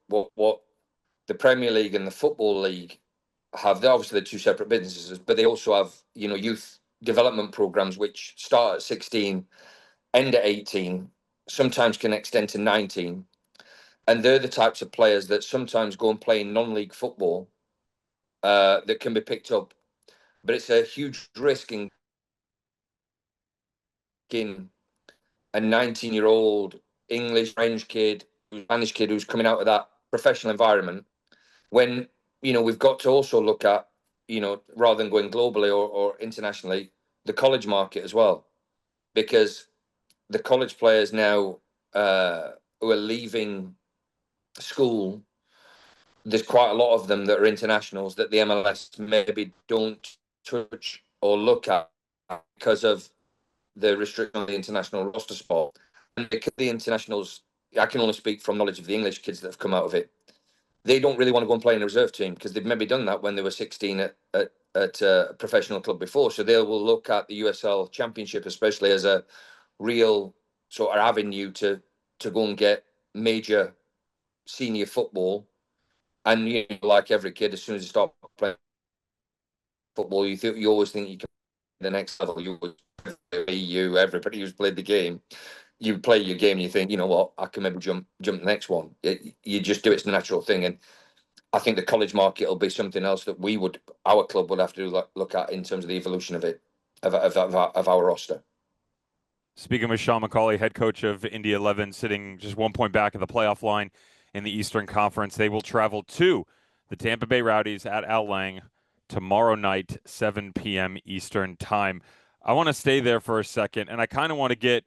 what the Premier League and the Football League have, they're obviously two separate businesses, but they also have, you know, youth development programs which start at 16, end at 18, sometimes can extend to 19. And they're the types of players that sometimes go and play in non-league football that can be picked up. But it's a huge risk in a 19-year-old English, French kid, Spanish kid who's coming out of that professional environment, when, you know, we've got to also look at, you know, rather than going globally or internationally, the college market as well. Because the college players now who are leaving school, there's quite a lot of them that are internationals that the MLS maybe don't touch or look at because of the restriction on the international roster spot. And because the internationals, I can only speak from knowledge of the English kids that have come out of it, they don't really want to go and play in a reserve team because they've maybe done that when they were 16 at a professional club before. So they will look at the USL Championship especially as a real sort of avenue to go and get major senior football. And, you know, like every kid, as soon as you start playing football, you always think you can play the next level. Everybody who's played the game, you play your game and you think, you know what, I can maybe jump the next one. You just do, it's the natural thing. And I think the college market will be something else that our club would have to look at in terms of the evolution of it, of our roster. Speaking with Sean McAuley, head coach of Indy 11, sitting just 1 point back of the playoff line in the Eastern Conference. They will travel to the Tampa Bay Rowdies at Al Lang tomorrow night, 7 p.m. Eastern time. I want to stay there for a second, and I kind of want to get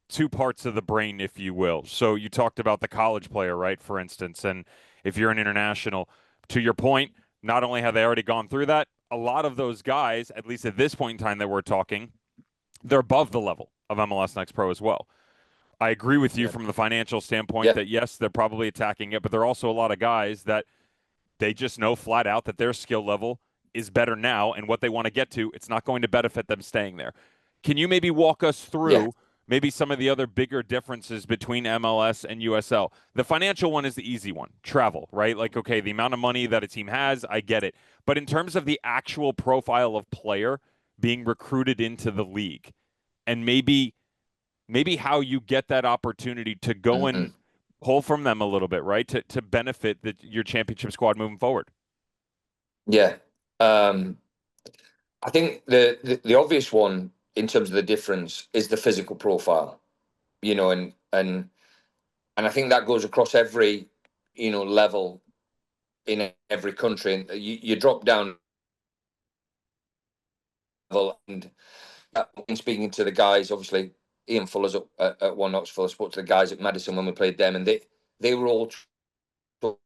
two parts of the brain, if you will. So you talked about the college player, right, for instance, and if you're an international. To your point, not only have they already gone through that, a lot of those guys, at least at this point in time that we're talking, they're above the level of MLS Next Pro as well. I agree with you from the financial standpoint that, yes, they're probably attacking it, but there are also a lot of guys that they just know flat out that their skill level is better now, and what they want to get to, it's not going to benefit them staying there. Can you maybe walk us through maybe some of the other bigger differences between MLS and USL? The financial one is the easy one, travel, right? Like, okay, the amount of money that a team has, I get it. But in terms of the actual profile of player being recruited into the league, and maybe how you get that opportunity to go and pull from them a little bit, right? To benefit your championship squad moving forward. Yeah. I think the obvious one in terms of the difference is the physical profile, and I think that goes across every, level in every country. And you drop down level, and in speaking to the guys, obviously Ian Fuller's at One Knoxville. I spoke to the guys at Madison when we played them, and they were all talking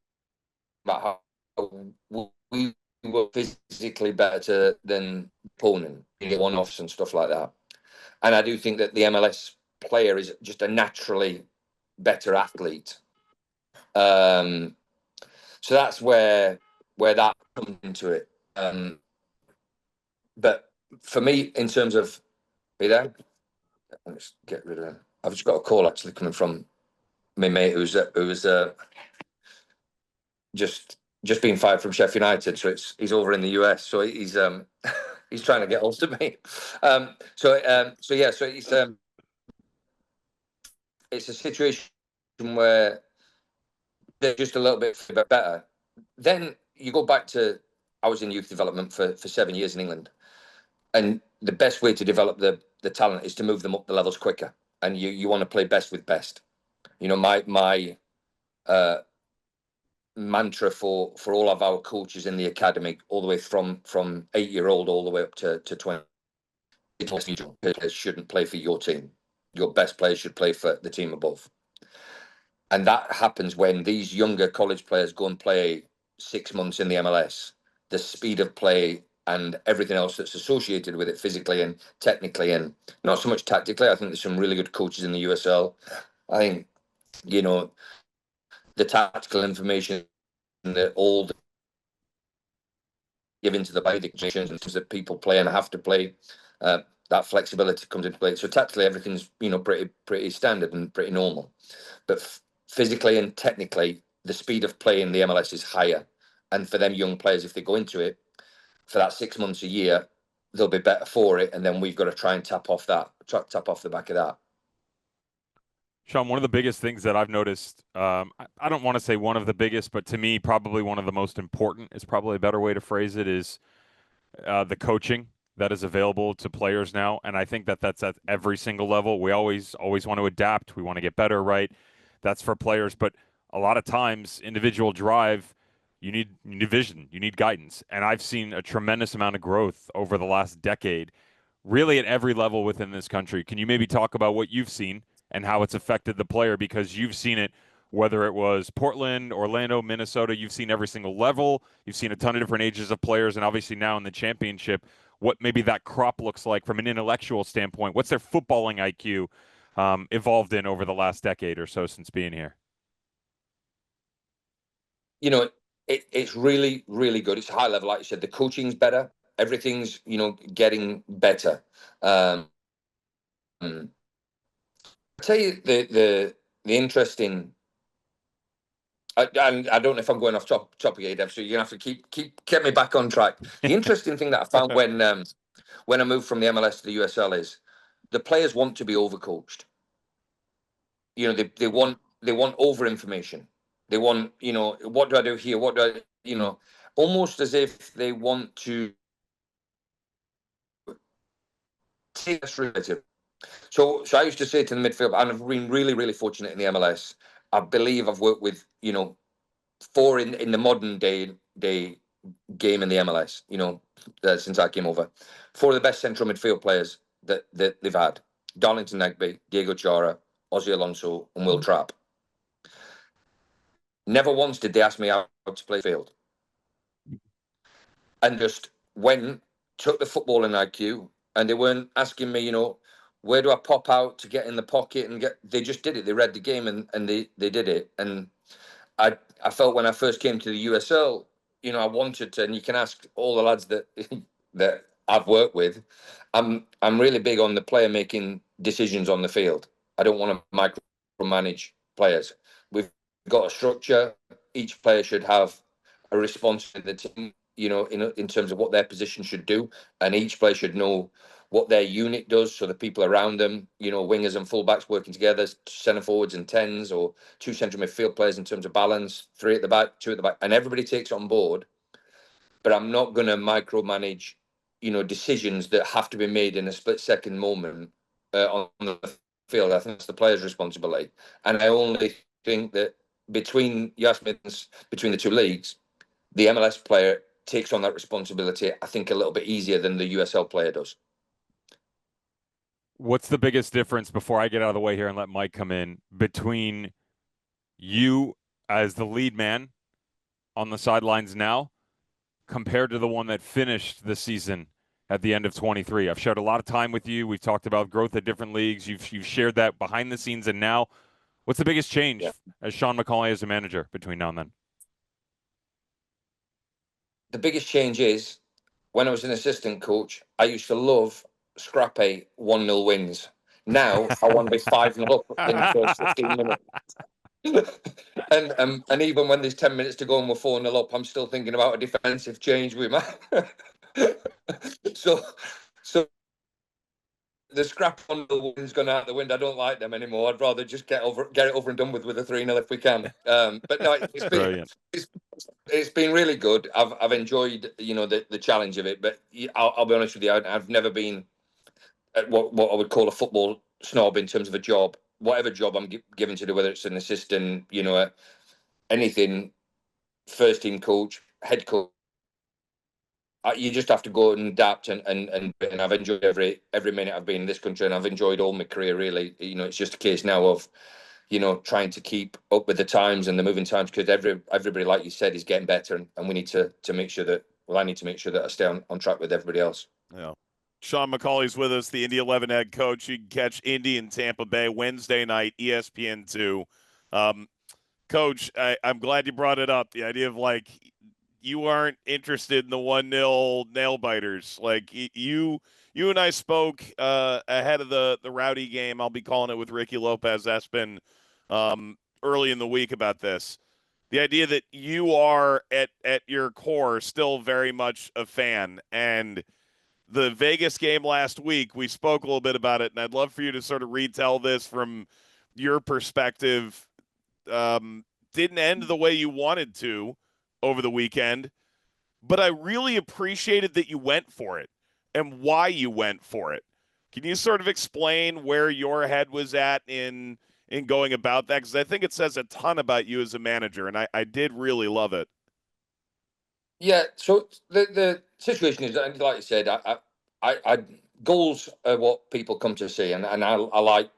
about how we were physically better than opponent, one-offs and stuff like that. And I do think that the MLS player is just a naturally better athlete. So that's where that comes into it. But for me, in terms of, be there? Let's get rid of him. I've just got a call actually coming from my mate who was just been fired from Sheffield United, so he's over in the US, so he's trying to get hold of me. So it's a situation where they're just a little bit better. Then you go back to, I was in youth development for 7 years in England, and the best way to develop the talent is to move them up the levels quicker, and you want to play best with best. My mantra for all of our coaches in the academy, all the way from 8-year-old all the way up to 20, players shouldn't play for your team. Your best players should play for the team above. And that happens when these younger college players go and play 6 months in the MLS. The speed of play and everything else that's associated with it, physically and technically, and not so much tactically. I think there's some really good coaches in the USL. I think, the tactical information that all given to the body conditions that people play and have to play, that flexibility comes into play. So tactically, everything's pretty standard and pretty normal, but physically and technically, the speed of play in the MLS is higher. And for them young players, if they go into it for that 6 months a year, they'll be better for it. And then we've got to try and tap off the back of that. Sean, one of the biggest things that I've noticed, I don't want to say one of the biggest, but to me, probably one of the most important is probably a better way to phrase it, is the coaching that is available to players now. And I think that that's at every single level. We always want to adapt. We want to get better, right? That's for players. But a lot of times, individual drive, you need vision, you need guidance. And I've seen a tremendous amount of growth over the last decade, really at every level within this country. Can you maybe talk about what you've seen and how it's affected the player? Because you've seen it, whether it was Portland, Orlando, Minnesota, you've seen every single level. You've seen a ton of different ages of players, and obviously now in the championship, what maybe that crop looks like from an intellectual standpoint. What's their footballing IQ evolved in over the last decade or so since being here? It's really, really good. It's high level, like you said. The coaching's better. Everything's, getting better. I'll tell you the interesting. I don't know if I'm going off topic here, Dev, so you're gonna have to keep get me back on track. The interesting thing that I found when I moved from the MLS to the USL is the players want to be overcoached. They want over information. They want, what do I do here? What do I, almost as if they want to take us relative. So I used to say to the midfield, and I've been really, really fortunate in the MLS. I believe I've worked with, 4 in the modern day game in the MLS, since I came over. 4 of the best central midfield players that they've had: Darlington Nagbe, Diego Chara, Ozzy Alonso, and Will Trapp. Never once did they ask me how to play field. And just went, took the footballing IQ, and they weren't asking me, where do I pop out to get in the pocket and get. They just did it. They read the game and they did it. And I felt when I first came to the USL, I wanted to, and you can ask all the lads that that I've worked with. I'm really big on the player making decisions on the field. I don't want to micromanage players. We've got a structure. Each player should have a response to the team, in terms of what their position should do, and each player should know what their unit does, so the people around them, wingers and fullbacks working together, centre forwards and tens, or two central midfield players in terms of balance, 3 at the back, 2 at the back, and everybody takes it on board. But I'm not going to micromanage, decisions that have to be made in a split-second moment on the field. I think it's the player's responsibility. And I only think that between the two leagues, the MLS player takes on that responsibility, I think, a little bit easier than the USL player does. What's the biggest difference, before I get out of the way here and let Mike come in, between you as the lead man on the sidelines now compared to the one that finished the season at the end of 23? I've shared a lot of time with you. We've talked about growth at different leagues. You've shared that behind the scenes. And now, what's the biggest change as Sean McAuley as a manager between now and then? The biggest change is, when I was an assistant coach, I used to love scrappy 1-0 wins. Now I want to be 5-0 up in the first 15 minutes. and even when there's 10 minutes to go and we're 4-0 up, I'm still thinking about a defensive change we might. So the scrap 1-0 wins gone out the window. I don't like them anymore. I'd rather just get it over and done with a 3-0 if we can. But no, it's been really good. I've enjoyed the challenge of it. But I'll be honest with you, I've never been at what I would call a football snob in terms of a job. Whatever job I'm given to do, whether it's an assistant, anything, first team coach, head coach, you just have to go and adapt. And I've enjoyed every minute I've been in this country, and I've enjoyed all my career, really. It's just a case now of, trying to keep up with the times and the moving times, because everybody, like you said, is getting better, and we need to make sure that, I need to make sure that I stay on track with everybody else. Yeah. Sean McAuley's with us, the Indy 11 head coach. You can catch Indy in Tampa Bay Wednesday night, ESPN2. Coach, I'm glad you brought it up. The idea of, you aren't interested in the 1-0 nail biters. You and I spoke ahead of the Rowdy game. I'll be calling it with Ricky Lopez Espin early in the week about this. The idea that you are at your core still very much a fan, and the Vegas game last week, we spoke a little bit about it, and I'd love for you to sort of retell this from your perspective. Didn't end the way you wanted to over the weekend, but I really appreciated that you went for it and why you went for it. Can you sort of explain where your head was at in going about that? Because I think it says a ton about you as a manager, and I did really love it. Yeah, so the situation is, like you said, I goals are what people come to see, and I like,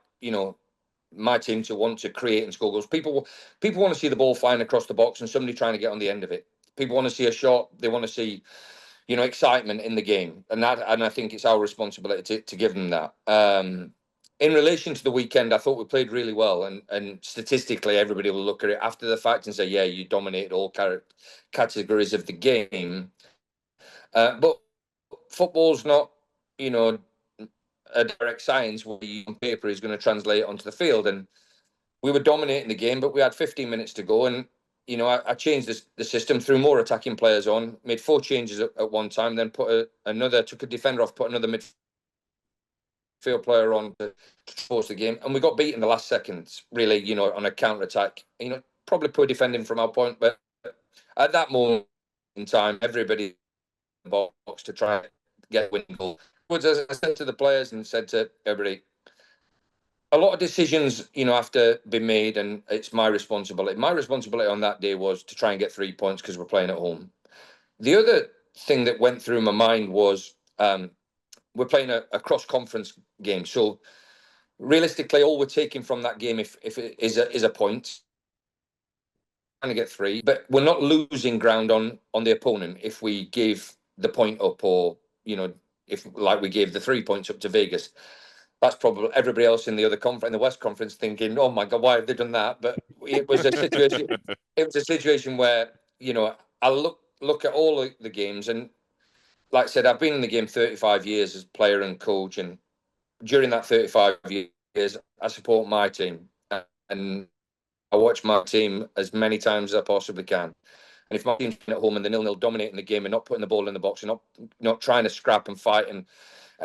my team to want to create and score goals. People want to see the ball flying across the box and somebody trying to get on the end of it. People want to see a shot. They want to see, excitement in the game, and I think it's our responsibility to give them that. In relation to the weekend, I thought we played really well, and statistically, everybody will look at it after the fact and say, yeah, you dominated all categories of the game. But football's not, a direct science where you on paper is going to translate onto the field. And we were dominating the game, but we had 15 minutes to go. And, I changed the system, threw more attacking players on, made 4 changes at one time, then took a defender off, put another midfield player on to force the game. And we got beat in the last seconds, really, on a counter-attack. Probably poor defending from our point, but at that moment in time, everybody in the box to try and get a winning goal. As I said to the players and said to everybody, a lot of decisions, have to be made, and it's my responsibility. My responsibility on that day was to try and get 3 points because we're playing at home. The other thing that went through my mind was we're playing a cross-conference game. So realistically, all we're taking from that game, if it is a point, to get 3, but we're not losing ground on the opponent if we give the point up, or if like we gave the 3 points up to Vegas. That's probably everybody else in the other conference, in the West Conference, thinking, "Oh my God, why have they done that?" But it was a situation. It was a situation where I look at all the games, and like I said, I've been in the game 35 years as player and coach, and during that 35 years, I support my team, and I watch my team as many times as I possibly can. And if my team's at home and they're 0-0 dominating the game and not putting the ball in the box and not trying to scrap and fight and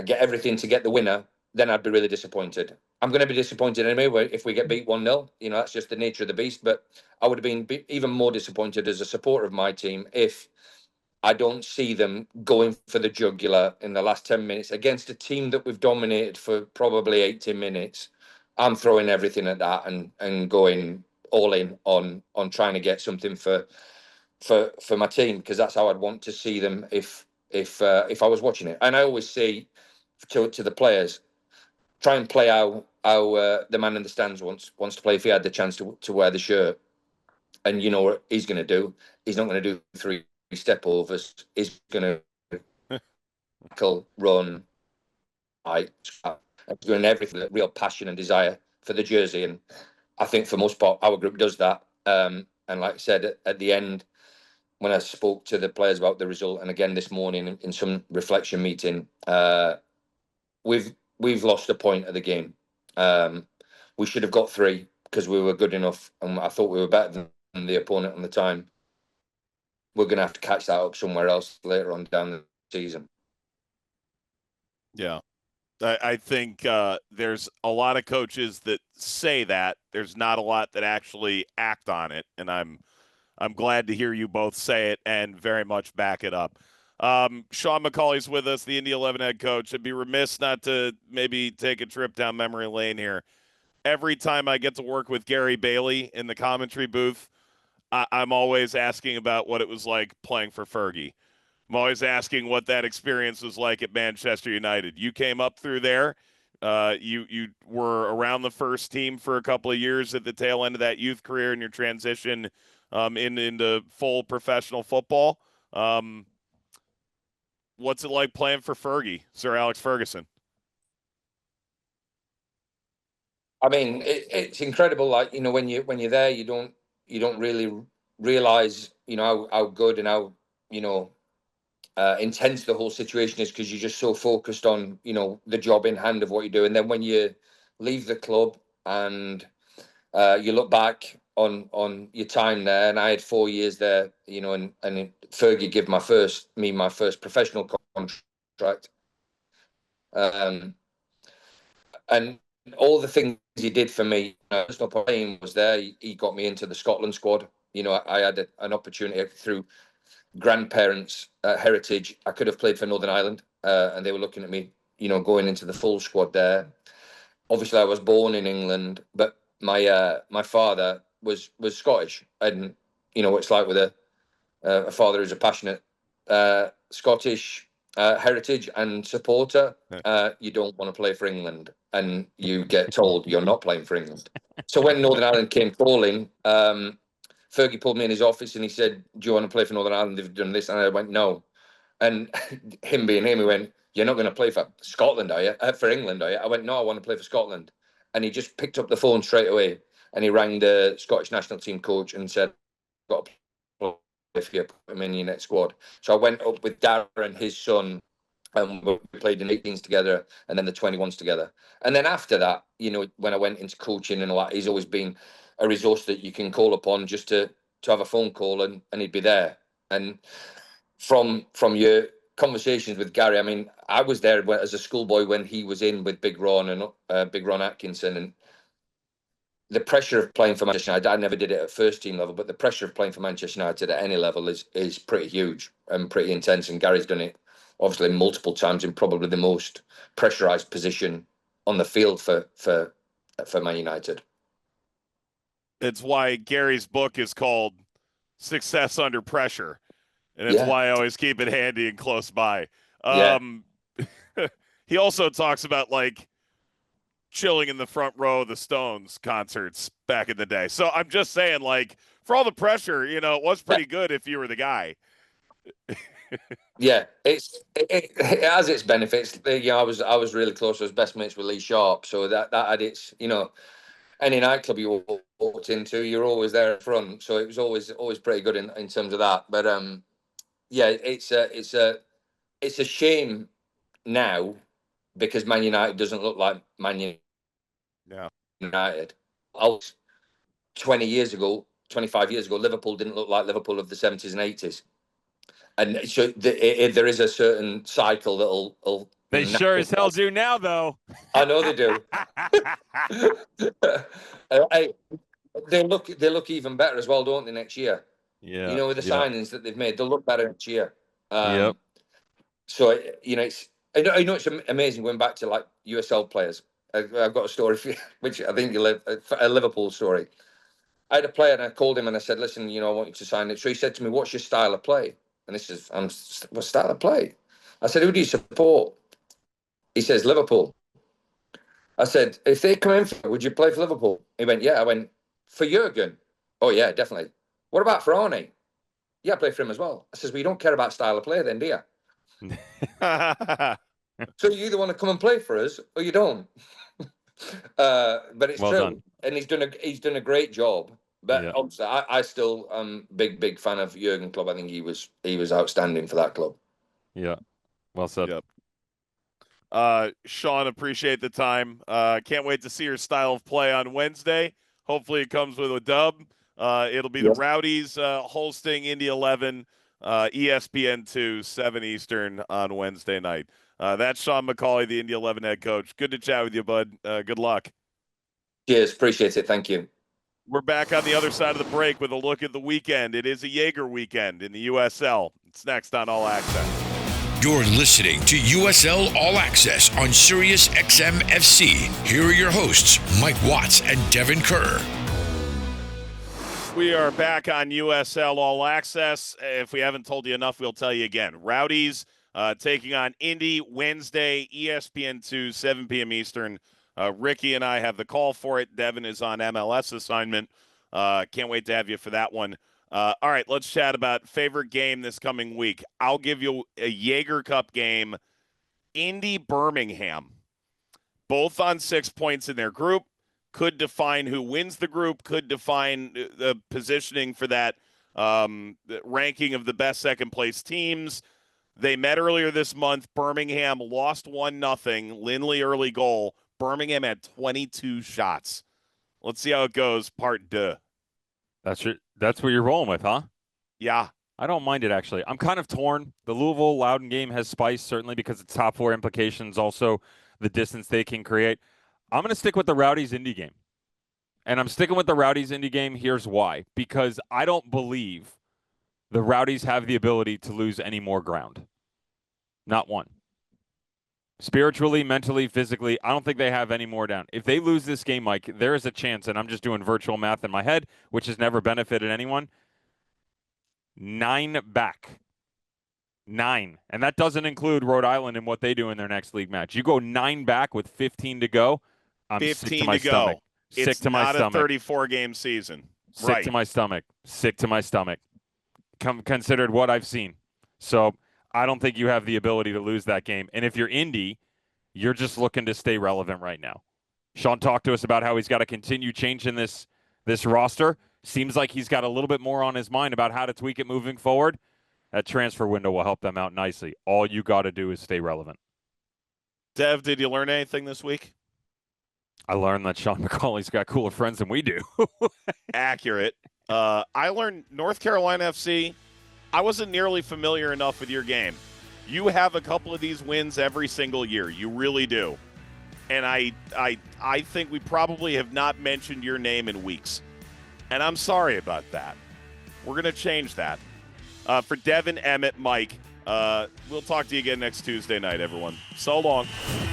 get everything to get the winner, then I'd be really disappointed. I'm going to be disappointed anyway if we get beat 1-0. That's just the nature of the beast. But I would have been even more disappointed as a supporter of my team if I don't see them going for the jugular in the last 10 minutes against a team that we've dominated for probably 80 minutes. I'm throwing everything at that and going all in on trying to get something for my team, because that's how I'd want to see them if I was watching it. And I always say to the players, try and play how the man in the stands wants to play if he had the chance to wear the shirt. And you know what he's going to do? He's not going to do 3 step overs. He's going to run, doing everything with real passion and desire for the jersey. And I think for most part, our group does that. And like I said, at the end, when I spoke to the players about the result, and again this morning in some reflection meeting, we've lost a point of the game. We should have got 3 because we were good enough, and I thought we were better than the opponent on the time. We're going to have to catch that up somewhere else later on down the season. Yeah. I think there's a lot of coaches that say that. There's not a lot that actually act on it, and I'm glad to hear you both say it and very much back it up. Sean McAuley's with us, the Indy 11 head coach. I'd be remiss not to maybe take a trip down memory lane here. Every time I get to work with Gary Bailey in the commentary booth, I'm always asking about what it was like playing for Fergie. I'm always asking what that experience was like at Manchester United. You came up through there. You were around the first team for a couple of years at the tail end of that youth career and your transition into full professional football. What's it like playing for Fergie, Sir Alex Ferguson? I mean, it's incredible. Like, when you're there, you don't really realize, how good and how, intense the whole situation is, because you're just so focused on, the job in hand of what you do. And then when you leave the club and you look back on your time there, and I had 4 years there, and Fergie gave my first professional contract. And all the things he did for me, personal playing was there. He got me into the Scotland squad. I had an opportunity through grandparents' heritage. I could have played for Northern Ireland, and they were looking at me, going into the full squad there. Obviously, I was born in England, but my father was Scottish, and what it's like with a father who's a passionate Scottish heritage and supporter. You don't want to play for England, and you get told you're not playing for England. So when Northern Ireland came calling, Fergie pulled me in his office and he said, "Do you want to play for Northern Ireland? They've done this." And I went, "No." And him being him, he went, "You're not going to play for Scotland, are you? For England, are you?" I went, "No, I want to play for Scotland." And he just picked up the phone straight away and he rang the Scottish national team coach and said, "Got to play if you put him in your next squad." So I went up with Darren, his son, and we played in 18s together and then the 21s together. And then after that, when I went into coaching and all that, he's always been a resource that you can call upon just to have a phone call, and he'd be there. And from your conversations with Gary, I mean, I was there as a schoolboy when he was in with Big Ron and Big Ron Atkinson, and the pressure of playing for Manchester United, I never did it at first team level, but the pressure of playing for Manchester United at any level is pretty huge and pretty intense. And Gary's done it obviously multiple times in probably the most pressurized position on the field for Man United. It's why Gary's book is called Success Under Pressure. And it's why I always keep it handy and close by. He also talks about chilling in the front row of the Stones concerts back in the day. So I'm just saying, for all the pressure, it was pretty good if you were the guy. Yeah, it has its benefits. I was really close. I was best mates with Lee Sharp, so that had its, any nightclub you walked into, you're always there in front. So it was always pretty good in terms of that. But yeah, it's a shame now because Man United doesn't look like Man United. 25 years ago, Liverpool didn't look like Liverpool of the 70s and 80s. And so there is a certain cycle that'll. They sure as hell do now, though. I know they do. They look even better as well, don't they? Next year, yeah. With the signings that they've made, they'll look better next year. Yep. So it's I know it's amazing going back to like USL players. I've got a story for you, which I think a Liverpool story. I had a player and I called him and I said, "Listen, I want you to sign it." So he said to me, "What's your style of play?" And this is, what style of play? I said, "Who do you support?" He says, "Liverpool." I said, "If they come in, would you play for Liverpool?" He went, "Yeah." I went, "For Jurgen?" "Oh, yeah, definitely." "What about for Arnie?" "Yeah, I play for him as well." I says, "Well, you don't care about style of play then, do you?" So you either want to come and play for us or you don't. But it's well true. Done. And he's done a great job. But obviously, I still am big fan of Jurgen Klopp. I think he was outstanding for that club. Yeah, well said. Yep. Sean, appreciate the time. Can't wait to see your style of play on Wednesday. Hopefully, it comes with a dub. It'll be the Rowdies hosting Indy 11, ESPN2, 7 Eastern on Wednesday night. That's Sean McAuley, the Indy 11 head coach. Good to chat with you, bud. Good luck. Cheers. Appreciate it. Thank you. We're back on the other side of the break with a look at the weekend. It is a Jaeger weekend in the USL. It's next on All Access. You're listening to USL All Access on Sirius XM FC. Here are your hosts, Mike Watts and Devon Kerr. We are back on USL All Access. If we haven't told you enough, we'll tell you again. Rowdies taking on Indy Wednesday, ESPN2, 7 p.m. Eastern. Ricky and I have the call for it. Devin is on MLS assignment. Can't wait to have you for that one. All right, let's chat about favorite game this coming week. I'll give you a Jaeger Cup game, Indy Birmingham. Both on 6 points in their group. Could define who wins the group, could define the positioning for that ranking of the best second-place teams. They met earlier this month. Birmingham lost 1-0. Lindley early goal. Birmingham had 22 shots. Let's see how it goes, part 2. That's what you're rolling with, huh? Yeah. I don't mind it, actually. I'm kind of torn. The Louisville Loudoun game has spice, certainly because it's top 4 implications, also the distance they can create. I'm going to stick with the Rowdies Indy game. And I'm sticking with the Rowdies Indy game. Here's why. Because I don't believe the Rowdies have the ability to lose any more ground. Not one. Spiritually, mentally, physically, I don't think they have any more down. If they lose this game, Mike, there is a chance, and I'm just doing virtual math in my head, which has never benefited anyone, 9 back. 9. And that doesn't include Rhode Island and what they do in their next league match. You go 9 back with 15 to go, I'm 15 sick to my stomach. It's not a 34-game season. Sick to my stomach. Sick to my stomach. Considered what I've seen. So I don't think you have the ability to lose that game. And if you're Indy, you're just looking to stay relevant right now. Sean talked to us about how he's got to continue changing this roster. Seems like he's got a little bit more on his mind about how to tweak it moving forward. That transfer window will help them out nicely. All you got to do is stay relevant. Dev, did you learn anything this week? I learned that Sean McAuley's got cooler friends than we do. Accurate. I learned North Carolina FC. I wasn't nearly familiar enough with your game. You have a couple of these wins every single year. You really do. And I think we probably have not mentioned your name in weeks. And I'm sorry about that. We're going to change that. For Devin, Emmett, Mike, we'll talk to you again next Tuesday night, everyone. So long.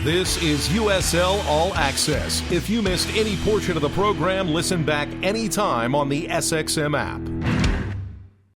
This is USL All Access. If you missed any portion of the program, listen back anytime on the SXM app.